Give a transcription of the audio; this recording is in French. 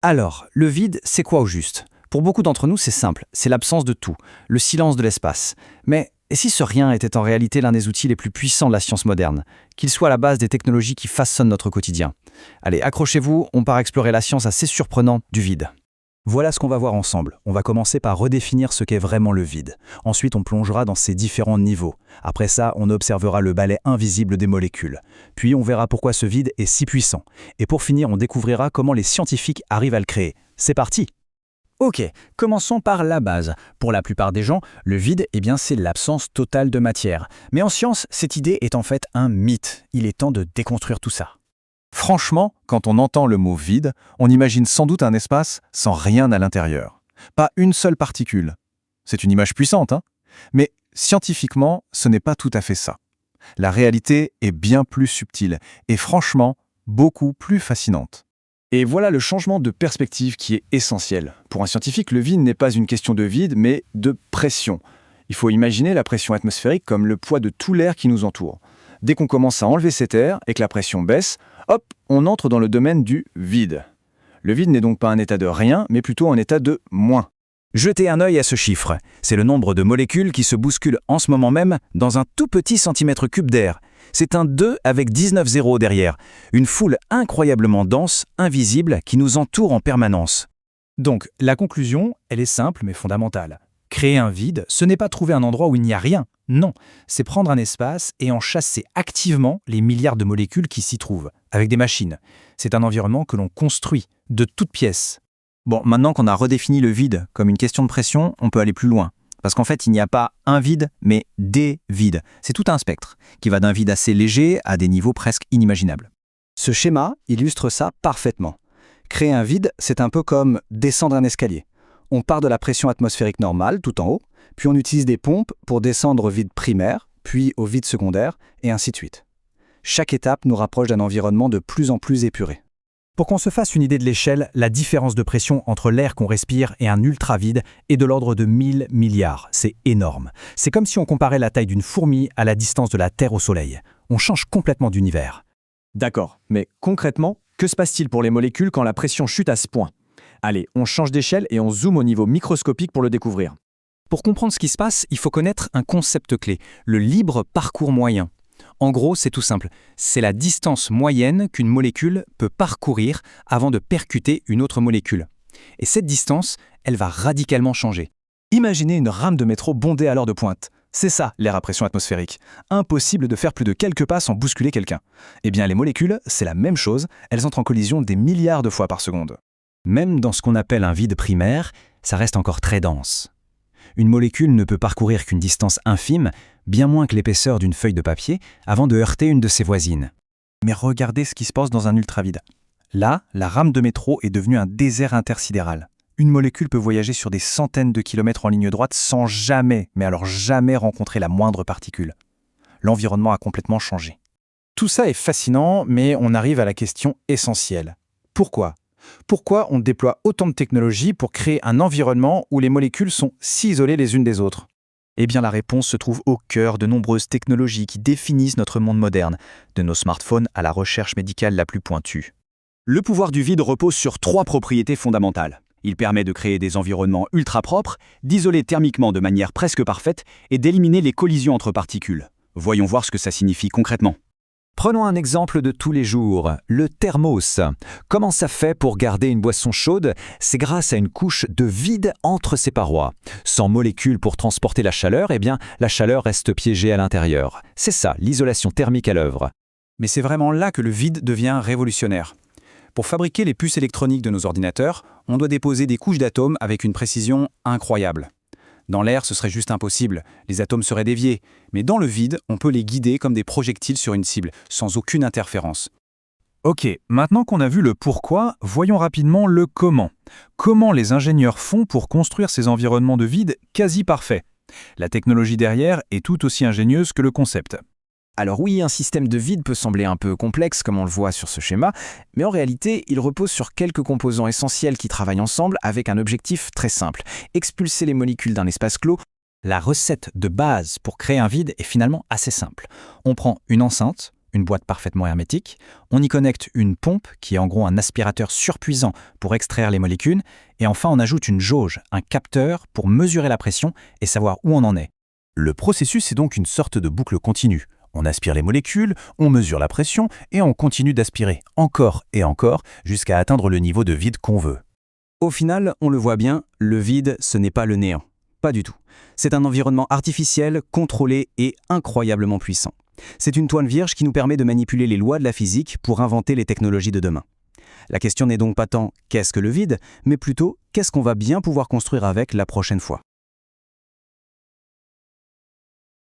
Alors, le vide, c'est quoi au juste? Pour beaucoup d'entre nous, c'est simple, c'est l'absence de tout, le silence de l'espace. Mais et si ce rien était en réalité l'un des outils les plus puissants de la science moderne, qu'il soit à la base des technologies qui façonnent notre quotidien? Allez, accrochez-vous, on part explorer la science assez surprenante du vide. Voilà ce qu'on va voir ensemble. On va commencer par redéfinir ce qu'est vraiment le vide. Ensuite, on plongera dans ses différents niveaux. Après ça, on observera le balai invisible des molécules. Puis, on verra pourquoi ce vide est si puissant. Et pour finir, on découvrira comment les scientifiques arrivent à le créer. C'est parti! Ok, commençons par la base. Pour la plupart des gens, le vide, c'est l'absence totale de matière. Mais en science, cette idée est en fait un mythe. Il est temps de déconstruire tout ça. Franchement, quand on entend le mot vide, on imagine sans doute un espace sans rien à l'intérieur. Pas une seule particule. C'est une image puissante, hein? Mais scientifiquement, ce n'est pas tout à fait ça. La réalité est bien plus subtile et franchement, beaucoup plus fascinante. Et voilà le changement de perspective qui est essentiel. Pour un scientifique, le vide n'est pas une question de vide, mais de pression. Il faut imaginer la pression atmosphérique comme le poids de tout l'air qui nous entoure. Dès qu'on commence à enlever cet air et que la pression baisse, hop, on entre dans le domaine du vide. Le vide n'est donc pas un état de rien, mais plutôt un état de moins. Jetez un œil à ce chiffre. C'est le nombre de molécules qui se bousculent en ce moment même dans un tout petit centimètre cube d'air. C'est un 2 avec 19 zéros derrière. Une foule incroyablement dense, invisible, qui nous entoure en permanence. Donc, la conclusion, elle est simple mais fondamentale. Créer un vide, ce n'est pas trouver un endroit où il n'y a rien. Non, c'est prendre un espace et en chasser activement les milliards de molécules qui s'y trouvent, avec des machines. C'est un environnement que l'on construit, de toutes pièces. Bon, maintenant qu'on a redéfini le vide comme une question de pression, on peut aller plus loin. Parce qu'en fait, il n'y a pas un vide, mais des vides. C'est tout un spectre, qui va d'un vide assez léger à des niveaux presque inimaginables. Ce schéma illustre ça parfaitement. Créer un vide, c'est un peu comme descendre un escalier. On part de la pression atmosphérique normale, tout en haut, puis on utilise des pompes pour descendre au vide primaire, puis au vide secondaire, et ainsi de suite. Chaque étape nous rapproche d'un environnement de plus en plus épuré. Pour qu'on se fasse une idée de l'échelle, la différence de pression entre l'air qu'on respire et un ultra-vide est de l'ordre de 1000 milliards. C'est énorme. C'est comme si on comparait la taille d'une fourmi à la distance de la Terre au Soleil. On change complètement d'univers. D'accord, mais concrètement, que se passe-t-il pour les molécules quand la pression chute à ce point? Allez, on change d'échelle et on zoome au niveau microscopique pour le découvrir. Pour comprendre ce qui se passe, il faut connaître un concept clé, le libre parcours moyen. En gros, c'est tout simple. C'est la distance moyenne qu'une molécule peut parcourir avant de percuter une autre molécule. Et cette distance, elle va radicalement changer. Imaginez une rame de métro bondée à l'heure de pointe. C'est ça, l'air à pression atmosphérique. Impossible de faire plus de quelques pas sans bousculer quelqu'un. Eh bien, les molécules, c'est la même chose. Elles entrent en collision des milliards de fois par seconde. Même dans ce qu'on appelle un vide primaire, ça reste encore très dense. Une molécule ne peut parcourir qu'une distance infime, bien moins que l'épaisseur d'une feuille de papier, avant de heurter une de ses voisines. Mais regardez ce qui se passe dans un ultravide. Là, la rame de métro est devenue un désert intersidéral. Une molécule peut voyager sur des centaines de kilomètres en ligne droite sans jamais, mais alors jamais rencontrer la moindre particule. L'environnement a complètement changé. Tout ça est fascinant, mais on arrive à la question essentielle. Pourquoi ? Pourquoi on déploie autant de technologies pour créer un environnement où les molécules sont si isolées les unes des autres? Eh bien, la réponse se trouve au cœur de nombreuses technologies qui définissent notre monde moderne, de nos smartphones à la recherche médicale la plus pointue. Le pouvoir du vide repose sur 3 propriétés fondamentales. Il permet de créer des environnements ultra propres, d'isoler thermiquement de manière presque parfaite et d'éliminer les collisions entre particules. Voyons voir ce que ça signifie concrètement. Prenons un exemple de tous les jours, le thermos. Comment ça fait pour garder une boisson chaude? C'est grâce à une couche de vide entre ses parois. Sans molécules pour transporter la chaleur, la chaleur reste piégée à l'intérieur. C'est ça, l'isolation thermique à l'œuvre. Mais c'est vraiment là que le vide devient révolutionnaire. Pour fabriquer les puces électroniques de nos ordinateurs, on doit déposer des couches d'atomes avec une précision incroyable. Dans l'air, ce serait juste impossible, les atomes seraient déviés. Mais dans le vide, on peut les guider comme des projectiles sur une cible, sans aucune interférence. Ok, maintenant qu'on a vu le pourquoi, voyons rapidement le comment. Comment les ingénieurs font pour construire ces environnements de vide quasi parfaits? La technologie derrière est tout aussi ingénieuse que le concept. Alors oui, un système de vide peut sembler un peu complexe, comme on le voit sur ce schéma, mais en réalité, il repose sur quelques composants essentiels qui travaillent ensemble avec un objectif très simple, expulser les molécules d'un espace clos. La recette de base pour créer un vide est finalement assez simple. On prend une enceinte, une boîte parfaitement hermétique, on y connecte une pompe qui est en gros un aspirateur surpuissant pour extraire les molécules, et enfin on ajoute une jauge, un capteur pour mesurer la pression et savoir où on en est. Le processus est donc une sorte de boucle continue. On aspire les molécules, on mesure la pression et on continue d'aspirer encore et encore jusqu'à atteindre le niveau de vide qu'on veut. Au final, on le voit bien, le vide, ce n'est pas le néant. Pas du tout. C'est un environnement artificiel, contrôlé et incroyablement puissant. C'est une toile vierge qui nous permet de manipuler les lois de la physique pour inventer les technologies de demain. La question n'est donc pas tant « qu'est-ce que le vide ?», mais plutôt « qu'est-ce qu'on va bien pouvoir construire avec la prochaine fois ?»